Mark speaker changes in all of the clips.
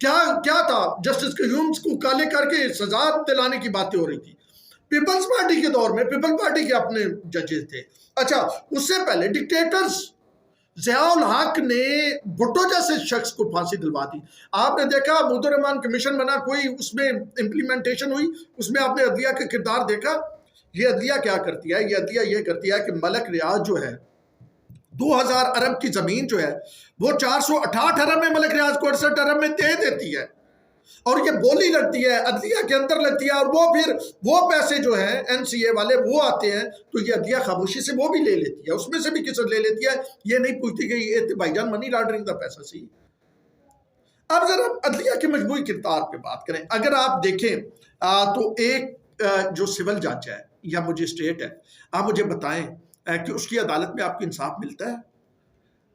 Speaker 1: کیا تھا؟ جسٹس قیوم کو کالے کر کے سزا دلانے کی باتیں ہو رہی تھی. پیپلز پارٹی کے دور میں پیپل پارٹی کے اپنے ججز تھے. اچھا اس سے پہلے ڈکٹیٹرز ضیاء الحق نے بھٹو جیسے شخص کو پھانسی دلوا دی. آپ نے دیکھا عبود الرحمان کمیشن بنا, کوئی اس میں امپلیمنٹیشن ہوئی؟ اس میں آپ نے عدلیہ کا کردار دیکھا؟ یہ عدلیہ کیا کرتی ہے؟ یہ عدلیہ یہ کرتی ہے کہ ملک ریاض جو ہے 2000 ارب کی زمین جو ہے وہ 468 ارب میں ملک ریاض کو 68 ارب میں دے دیتی ہے, اور یہ بولی لگتی ہے عدلیہ کے اندر لگتی ہے, اور وہ پھر وہ پیسے جو ہیں این سی اے والے وہ آتے ہیں تو یہ عدلیہ خاموشی سے وہ بھی لے لیتی ہے, اس میں سے بھی کسی لے لیتی ہے. یہ نہیں پوچھتی کہ یہ بھائی جان منی لانڈرنگ کا پیسہ سی. اب ذرا عدلیہ کے مجموعی کردار پہ بات کریں. اگر آپ دیکھیں تو ایک جو سول جج ہے یا مجسٹریٹ ہے, آپ مجھے بتائیں کہ اس کی عدالت میں آپ کو انصاف ملتا ہے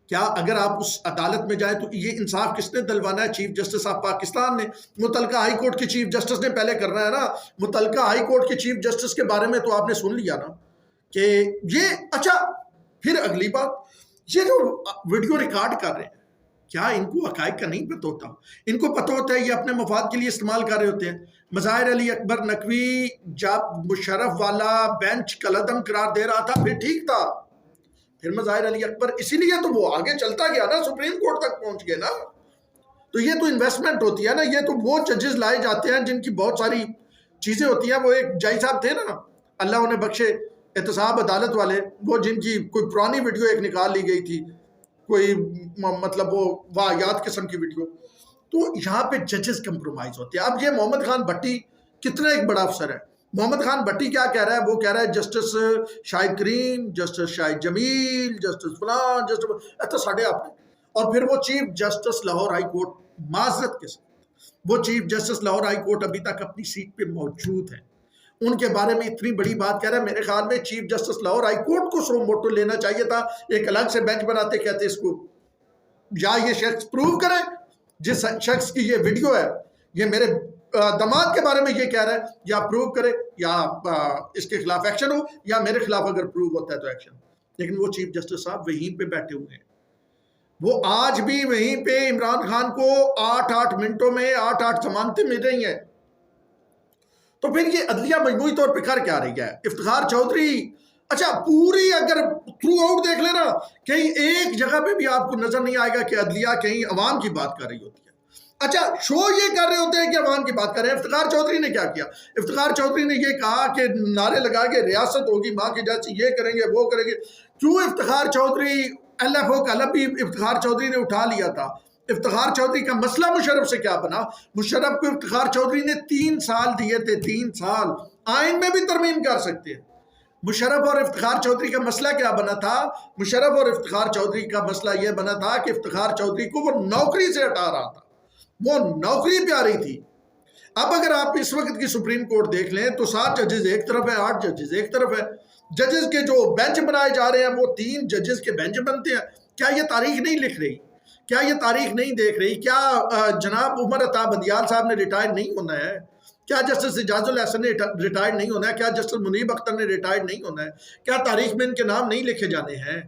Speaker 1: کیا؟ اگر آپ اس عدالت میں جائیں تو یہ انصاف کس نے دلوانا ہے؟ چیف جسٹس آف پاکستان نے. متعلقہ ہائی کورٹ کے چیف جسٹس نے پہلے کرنا ہے نا. متعلقہ ہائی کورٹ کے چیف جسٹس کے بارے میں تو آپ نے سن لیا نا کہ یہ. اچھا پھر اگلی بات, یہ جو ویڈیو ریکارڈ کر رہے ہیں کیا ان کو حقائق کا نہیں پتہ ہوتا؟ ان کو پتہ ہوتا ہے یہ اپنے مفاد کے لیے استعمال کر رہے ہوتے ہیں. مظاہر علی اکبر نقوی جب مشرف والا بینچ کالعدم قرار دے رہا تھا پھر ٹھیک تھا, پھر مظاہر علی اکبر اسی لیے تو وہ آگے چلتا گیا نا, سپریم کورٹ تک پہنچ گئے نا. تو یہ تو انویسٹمنٹ ہوتی ہے نا. یہ تو وہ ججز لائے جاتے ہیں جن کی بہت ساری چیزیں ہوتی ہیں. وہ ایک جائی صاحب تھے نا, اللہ انہیں بخشے, احتساب عدالت والے, وہ جن کی کوئی پرانی ویڈیو ایک نکال لی گئی تھی, کوئی مطلب وہ واہیات قسم کی ویڈیو. تو یہاں پہ ججز کمپرومائز ہوتے ہیں. اب یہ محمد خان بھٹی کتنا ایک بڑا افسر ہے. محمد خان بھٹی کیا کہہ رہا ہے؟ وہ کہہ رہا ہے جسٹس شاہد کریم, جسٹس شاہد جمیل, جسٹس فلان, جسٹس ایسا ساڑھے آپ نے. اور پھر وہ chief justice Lahore high court, معذرت کے ساتھ وہ chief justice Lahore high court ابھی تک اپنی سیٹ پہ موجود ہیں. ان کے بارے میں اتنی بڑی بات کہہ رہا ہے. میرے خیال میں chief justice Lahore high court کو سو موٹو لینا چاہیے تھا. ایک الگ سے بینچ بناتے, کہتے اس کو یا یہ شخص پروو کرے, جس شخص کی یہ ویڈیو ہے یہ میرے دماد کے بارے میں یہ کہہ رہا ہے, یا پروو کرے یا اس کے خلاف ایکشن ہو, یا میرے خلاف اگر پروو ہوتا ہے تو ایکشن. لیکن وہ چیف جسٹس صاحب وہیں پہ بیٹھے ہوئے ہیں. وہ آج بھی وہیں پہ عمران خان کو 8 منٹوں میں 8 ضمانتیں مل رہی ہیں. تو پھر یہ عدلیہ مجموعی طور پہ کر کیا رہی ہے؟ افتخار چودھری, اچھا پوری اگر تھرو آؤٹ دیکھ لینا, کہیں ایک جگہ پہ بھی آپ کو نظر نہیں آئے گا کہ عدلیہ کہیں عوام کی بات کر رہی ہوتی ہے. اچھا شو یہ کر رہے ہوتے ہیں کہ عوام کی بات کر رہے ہیں. افتخار چودھری نے کیا کیا؟ افتخار چودھری نے یہ کہا کہ نعرے لگا کے ریاست ہوگی ماں کی جیسی, یہ کریں گے وہ کریں گے. کیوں Iftikhar Chaudhry L F O کا لب بھی افتخار چودھری نے اٹھا لیا تھا. افتخار چودھری کا مسئلہ مشرف سے کیا بنا؟ مشرف کو افتخار چودھری نے 3 سال دیے تھے, 3 سال. آئین میں بھی ترمیم کر سکتے ہیں. مشرف اور افتخار چودھری کا مسئلہ کیا بنا تھا؟ مشرف اور افتخار چودھری کا مسئلہ یہ بنا تھا کہ افتخار چودھری کو وہ نوکری سے ہٹا رہا تھا, وہ نوکری پہ آ رہی تھی. اب اگر آپ اس وقت کی سپریم کورٹ دیکھ لیں تو 7 ججز ایک طرف ہے, 8 ججز ایک طرف ہے. ججز کے جو بینچ بنائے جا رہے ہیں وہ 3 ججز کے بینچ بنتے ہیں. کیا یہ تاریخ نہیں لکھ رہی؟ کیا یہ تاریخ نہیں دیکھ رہی؟ کیا جناب عمر عطا بندیال صاحب نے ریٹائر نہیں ہونا ہے؟ کیا جسٹس اعجاز الحسن نے ریٹائر نہیں ہونا ہے؟ کیا جسٹس منیب اختر نے ریٹائر نہیں ہونا ہے؟ کیا تاریخ میں ان کے نام نہیں لکھے جانے ہیں؟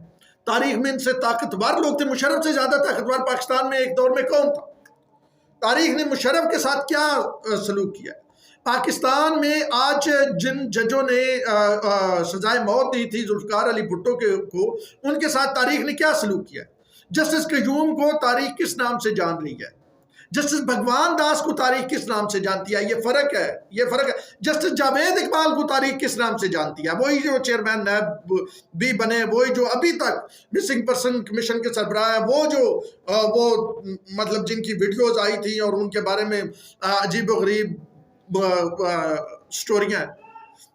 Speaker 1: تاریخ میں ان سے طاقتور لوگ تھے. مشرف سے زیادہ طاقتور پاکستان میں ایک دور میں کون تھا؟ تاریخ نے مشرف کے ساتھ کیا سلوک کیا؟ پاکستان میں آج جن ججوں نے سزائے موت دی تھی ذوالفقار علی بھٹو کو, ان کے ساتھ تاریخ نے کیا سلوک کیا؟ جسٹس قیوم کو تاریخ کس نام سے جان رہی ہے؟ جسٹس بھگوان داس کو تاریخ کس نام سے جانتی ہے؟ یہ فرق ہے, یہ فرق ہے. جسٹس جاوید اقبال کو تاریخ کس نام سے جانتی ہے؟ وہی جو چیئرمین نیب بھی بنے, وہی جو ابھی تک مسنگ پرسن کمیشن کے سربراہ ہیں, وہ جو وہ مطلب جن کی ویڈیوز آئی تھیں اور ان کے بارے میں عجیب و غریب سٹوریاں ہیں.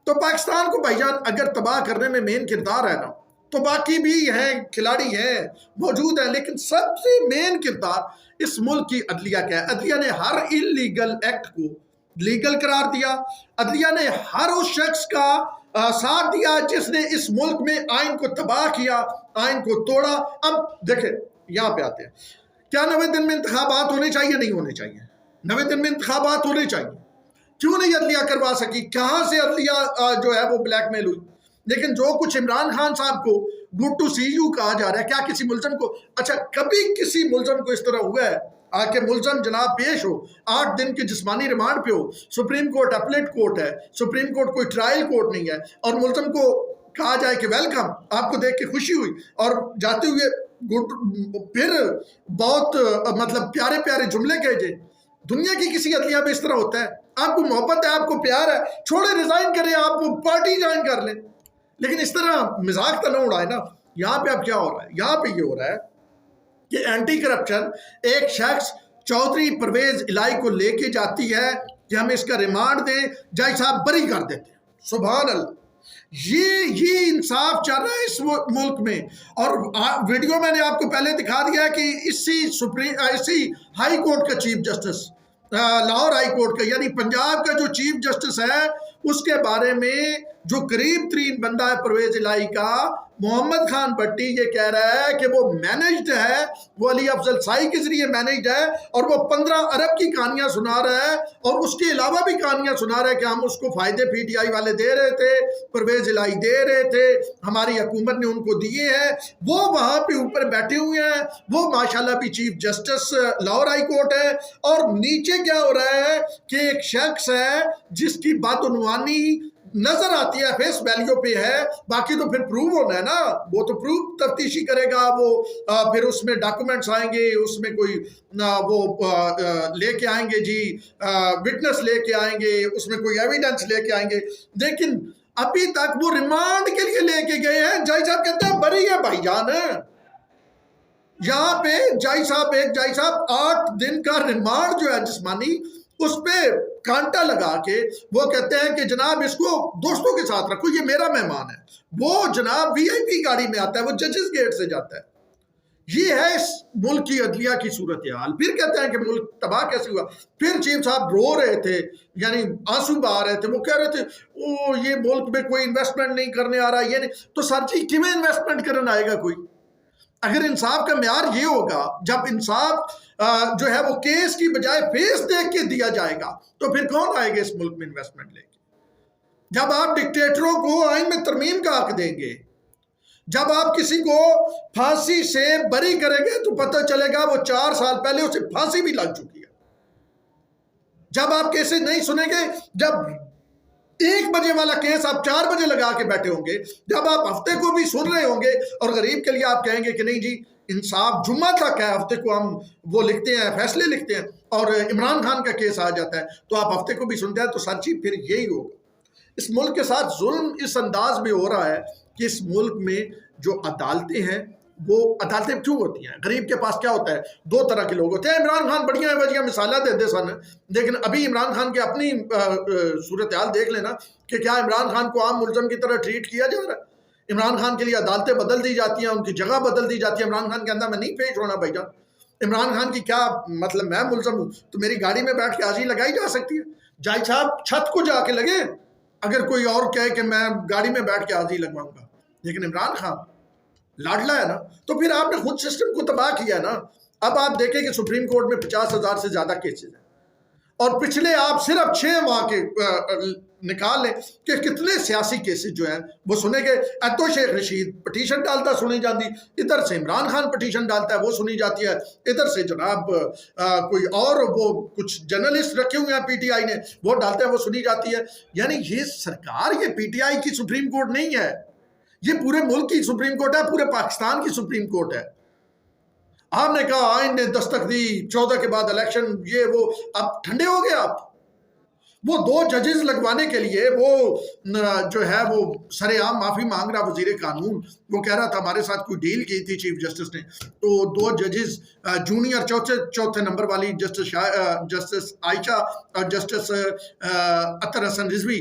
Speaker 1: تو پاکستان کو بھائی جان اگر تباہ کرنے میں مین کردار ہے نا, تو باقی بھی ہیں, کھلاڑی ہیں, موجود ہیں, لیکن سب سے مین کردار اس ملک کی عدلیہ کیا ہے؟ عدلیہ نے ہر انلیگل ایکٹ کو لیگل قرار دیا. عدلیہ نے ہر اس شخص کا ساتھ دیا جس نے اس ملک میں آئین کو تباہ کیا, آئین کو توڑا. اب دیکھیں یہاں پہ آتے ہیں, کیا 90 دن میں انتخابات ہونے چاہیے؟ نہیں ہونے چاہیے. 90 دن میں انتخابات ہونے چاہیے. کیوں نہیں عدلیہ کروا سکی؟ کہاں سے عدلیہ جو ہے وہ بلیک میل ہوئی؟ لیکن جو کچھ عمران خان صاحب کو گڈ ٹو سی یو کہا جا رہا ہے, کیا کسی ملزم کو, اچھا کبھی کسی ملزم کو اس طرح ہوا ہے کہ ملزم جناب پیش ہو، 8 دن کے جسمانی ریمانڈ پہ ہو، سپریم کورٹ اپلیٹ کورٹ ہے، سپریم کورٹ کوئی ٹرائل کورٹ نہیں ہے، اور ملزم کو کہا جائے کہ ویلکم، آپ کو دیکھ کے خوشی ہوئی، اور جاتے ہوئے پھر بہت مطلب پیارے پیارے جملے کہے جائیں۔ دنیا کی کسی عدلیہ میں اس طرح ہوتا ہے؟ آپ کو محبت ہے، آپ کو پیار ہے، چھوڑے ریزائن کریں، آپ پارٹی جوائن کر لیں، لیکن اس طرح مذاق تو نہ اڑائے نا۔ یہاں پہ اب کیا ہو رہا ہے؟ یہاں پہ یہ ہو رہا ہے کہ اینٹی کرپشن ایک شخص چودھری پرویز الہی کو لے کے جاتی ہے کہ ہم اس کا ریمانڈ دیں، جج صاحب بری کر دیتے ہیں۔ سبحان اللہ، یہ انصاف چل رہا ہے اس ملک میں۔ اور ویڈیو میں نے آپ کو پہلے دکھا دیا کہ اسی ہائی کورٹ کا chief justice, Lahore high court کا، یعنی پنجاب کا جو چیف جسٹس ہے، اس کے بارے میں جو قریب ترین بندہ ہے پرویز الہی کا، محمد خان بھٹی، یہ کہہ رہا ہے کہ وہ مینجڈ ہے، وہ علی افضل سائی کے ذریعے مینجڈ ہے، اور وہ 15 ارب کی کہانیاں سنا رہا ہے، اور اس کے علاوہ بھی کہانیاں سنا رہا ہے کہ ہم اس کو فائدے پی ٹی آئی والے دے رہے تھے، پرویز الہی دے رہے تھے، ہماری حکومت نے ان کو دیے ہیں۔ وہ وہاں پہ اوپر بیٹھے ہوئے ہیں، وہ ماشاءاللہ بھی chief justice Lahore high court ہے، اور نیچے کیا ہو رہا ہے کہ ایک شخص ہے جس کی بدعنوانی نظر آتی ہے، فیس ویلیو پہ ہے، باقی تو پھر پروو ہونا ہے نا، وہ تو پروو تفتیشی کرے گا، وہ پھر اس میں ڈاکومنٹس آئیں گے، اس میں کوئی وہ لے کے آئیں گے جی، وٹنس لے کے آئیں گے، اس میں کوئی ایویڈنس لے کے آئیں گے، لیکن ابھی تک وہ ریمانڈ کے لیے لے کے گئے ہیں، جج صاحب کہتے ہیں بری ہے بھائی جان۔ یہاں پہ جج صاحب 8 دن کا ریمانڈ جو ہے جسمانی، اس پہ کانٹا لگا کے وہ کہتے ہیں کہ جناب اس کو دوستوں کے ساتھ رکھو، یہ میرا مہمان ہے۔ وہ جناب وی آئی پی گاڑی میں آتا ہے، وہ ججز گیٹ سے جاتا ہے۔ یہ ہے اس ملک کی عدلیہ کی صورتحال۔ پھر کہتے ہیں کہ ملک تباہ کیسے ہوا۔ پھر چیف صاحب رو رہے تھے، یعنی آنسو بہا رہے تھے، وہ کہہ رہے تھے یہ ملک میں کوئی انویسٹمنٹ نہیں کرنے آ رہا، یہ نہیں۔ تو سر جی کیوں انویسٹمنٹ کرنے آئے گا کوئی؟ اگر انصاف کا معیار یہ ہوگا، جب انصاف جو ہے وہ کیس کی بجائے فیس دیکھ کے دیا جائے گا، تو پھر کون آئے گا اس ملک میں انویسٹمنٹ لے کے؟ جب آپ ڈکٹیٹروں کو آئین میں ترمیم کا حق دیں گے، جب آپ کسی کو پھانسی سے بری کریں گے، تو پتہ چلے گا وہ 4 سال پہلے اسے پھانسی بھی لگ چکی ہے۔ جب آپ کیسے نہیں سنیں گے، جب 1 بجے والا کیس آپ 4 بجے لگا کے بیٹھے ہوں گے، جب آپ ہفتے کو بھی سن رہے ہوں گے، اور غریب کے لیے آپ کہیں گے کہ نہیں جی انصاف جمعہ تک ہے، ہفتے کو ہم وہ لکھتے ہیں، فیصلے لکھتے ہیں، اور عمران خان کا کیس آ جاتا ہے تو آپ ہفتے کو بھی سنتے ہیں، تو سر جی پھر یہی ہوگا۔ اس ملک کے ساتھ ظلم اس انداز میں ہو رہا ہے کہ اس ملک میں جو عدالتیں ہیں، وہ عدالتیں کیوں ہوتی ہیں؟ غریب کے پاس کیا ہوتا ہے؟ 2 طرح کے لوگ ہوتے ہیں۔ عمران خان بڑیاں وجیاں مثالیں دے سن، لیکن ابھی عمران خان کے اپنی صورتحال دیکھ لینا کہ کیا عمران خان کو عام ملزم کی طرح ٹریٹ کیا جا رہا ہے؟ عمران خان کے لیے عدالتیں بدل دی جاتی ہیں، ان کی جگہ بدل دی جاتی ہے۔ عمران خان کہتا ہے میں نہیں پیش ہونا بھائی جان۔ عمران خان کی کیا مطلب، میں ملزم ہوں تو میری گاڑی میں بیٹھ کے حاضری لگائی جا سکتی ہے؟ جج صاحب چھت کو جا کے لگے اگر کوئی اور کہے کہ میں گاڑی میں بیٹھ کے حاضری لگواؤں گا، لیکن عمران خان لاڈلا ہے نا، تو پھر آپ نے خود سسٹم کو تباہ کیا ہے نا۔ اب آپ دیکھیں کہ سپریم کورٹ میں 50,000 سے زیادہ کیسز ہیں، اور پچھلے آپ صرف 6 ماہ کے نکال لیں کہ کتنے سیاسی کیسز جو ہیں وہ سنے گئے۔ اتو شیخ رشید پٹیشن ڈالتا سنی جاتی، ادھر سے عمران خان پٹیشن ڈالتا ہے وہ سنی جاتی ہے، ادھر سے جناب کوئی اور وہ کچھ جرنلسٹ رکھے ہوئے ہیں پی ٹی آئی نے، وہ ڈالتے ہیں وہ سنی جاتی ہے۔ یعنی یہ سرکار، یہ پی ٹی آئی کی سپریم کورٹ نہیں ہے، یہ پورے ملک کی سپریم کورٹ ہے، پورے پاکستان کی سپریم کورٹ ہے۔ آپ نے کہا آئین نے دستک دی، 14 کے بعد الیکشن، یہ وہ، اب ٹھنڈے ہو گئے آپ۔ وہ 2 ججز لگوانے کے لیے وہ جو ہے وہ سر عام معافی مانگ رہا وزیر قانون، وہ کہہ رہا تھا ہمارے ساتھ کوئی ڈیل کی تھی چیف جسٹس نے، تو 2 ججز جونیئر چوتھے نمبر والی جسٹس عائشہ اور جسٹس اطہر حسن رضوی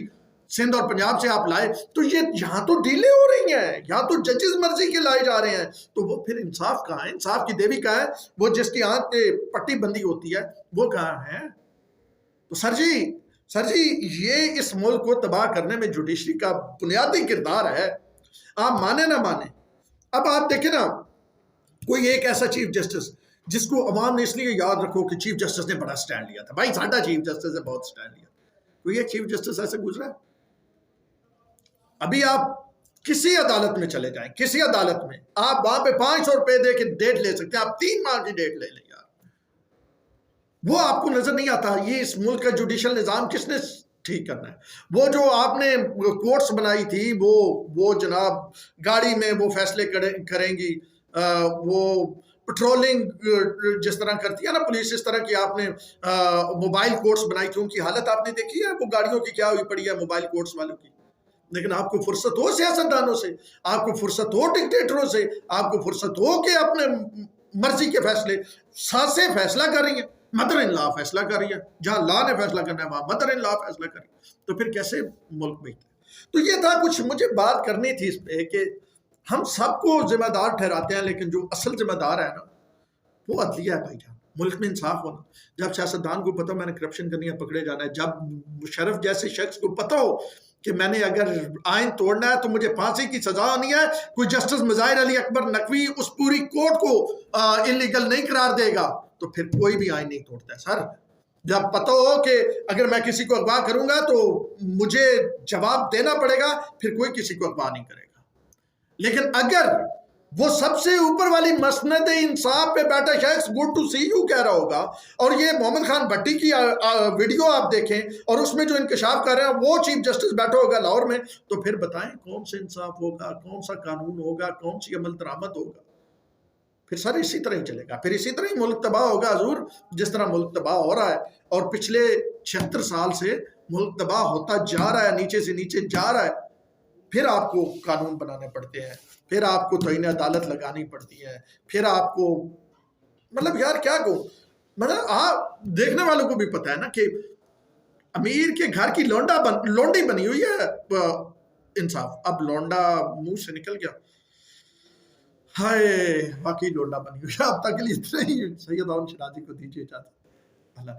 Speaker 1: سندھ اور پنجاب سے آپ لائے، تو یہ یہاں تو ڈیلیں ہو رہی ہیں، یہاں تو ججز مرضی کے لائے جا رہے ہیں، تو وہ پھر انصاف کہاں ہے؟ انصاف کی دیوی کہاں ہے؟ وہ جس کی آنکھ پہ پٹی بندی ہوتی ہے وہ کہاں ہے؟ تو سر جی یہ اس ملک کو تباہ کرنے میں جوڈیشری کا بنیادی کردار ہے، آپ مانے نہ مانے۔ اب آپ دیکھیں نا، کوئی ایک ایسا چیف جسٹس جس کو عوام نے اس لیے یاد رکھو کہ چیف جسٹس نے بڑا سٹینڈ لیا تھا، بھائی ساڈا چیف جسٹس نے بہت سٹینڈ لیا، کوئی ایک چیف جسٹس ایسے گزرا ہے؟ ابھی آپ کسی عدالت میں چلے جائیں، کسی عدالت میں آپ وہاں پہ 500 روپے دے کے ڈیٹ لے سکتے ہیں، آپ 3 ماہ کی ڈیٹ لے لیں یار۔ وہ آپ کو نظر نہیں آتا یہ اس ملک کا جوڈیشل نظام کس نے ٹھیک کرنا ہے. وہ جو آپ نے کورٹس بنائی تھی وہ جناب گاڑی میں وہ فیصلے کریں گی, وہ پٹرولنگ جس طرح کرتی ہے نا پولیس, اس طرح کی آپ نے موبائل کورٹس بنائی تھی, ان کی حالت آپ نے دیکھی ہے, وہ گاڑیوں کی کیا ہوئی پڑی ہے موبائل کورٹس والوں کی. لیکن آپ کو فرصت ہو سیاستدانوں سے, آپ کو فرصت ہو ڈکٹیٹروں سے, آپ کو فرصت ہو کہ اپنے مرضی کے فیصلے, سانسیں فیصلہ کر رہی ہیں, مدر ان لا فیصلہ کر رہی ہے, جہاں لا نے فیصلہ کرنا ہے وہاں مدر ان لا فیصلہ کر رہی ہے, تو پھر کیسے ملک بہتر. تو یہ تھا کچھ مجھے بات کرنی تھی اس پہ کہ ہم سب کو ذمہ دار ٹھہراتے ہیں, لیکن جو اصل ذمہ دار ہے نا وہ عدلیہ ہے بھائی جان. ملک میں انصاف ہونا, جب سیاستدان کو پتا میں نے کرپشن کرنی ہے پکڑے جانا ہے, جب مشرف جیسے شخص کو پتا ہو کہ میں نے اگر آئین توڑنا ہے تو مجھے پھانسی کی سزا ہونی ہے, کوئی جسٹس مظاہر علی اکبر نقوی اس پوری کورٹ کو انلیگل نہیں قرار دے گا, تو پھر کوئی بھی آئین نہیں توڑتا ہے سر. جب پتہ ہو کہ اگر میں کسی کو اغوا کروں گا تو مجھے جواب دینا پڑے گا, پھر کوئی کسی کو اغوا نہیں کرے گا. لیکن اگر وہ سب سے اوپر والی مسند انصاف پہ بیٹھا شخص گڈ ٹو سی یو کہہ رہا ہوگا, اور یہ محمد خان بھٹی کی ویڈیو آپ دیکھیں اور اس میں جو انکشاف کر رہے ہیں وہ چیف جسٹس بیٹھا ہوگا لاہور میں, تو پھر بتائیں کون سے انصاف ہوگا, کون سا قانون ہوگا, کون سی عمل درآمد ہوگا. پھر سر اسی طرح ہی چلے گا, پھر اسی طرح ہی ملک تباہ ہوگا حضور, جس طرح ملک تباہ ہو رہا ہے. اور پچھلے 76 سال سے ملک تباہ ہوتا جا رہا ہے, نیچے سے نیچے جا رہا ہے. پھر آپ کو قانون بنانے پڑتے ہیں, پھر آپ کو توہین عدالت لگانی پڑتی ہے, پھر آپ کو مطلب یار کیا کہوں, مطلب آپ دیکھنے والوں کو بھی پتہ ہے نا کہ امیر کے گھر کی لونڈی بنی ہوئی ہے انصاف. اب لونڈا منہ سے نکل گیا, ہائے واقعی لونڈا بنی ہوئی ہے. اب تک کے لیے اتنا ہی. سید اون شرازی کو دیجیے اجازت. اللہ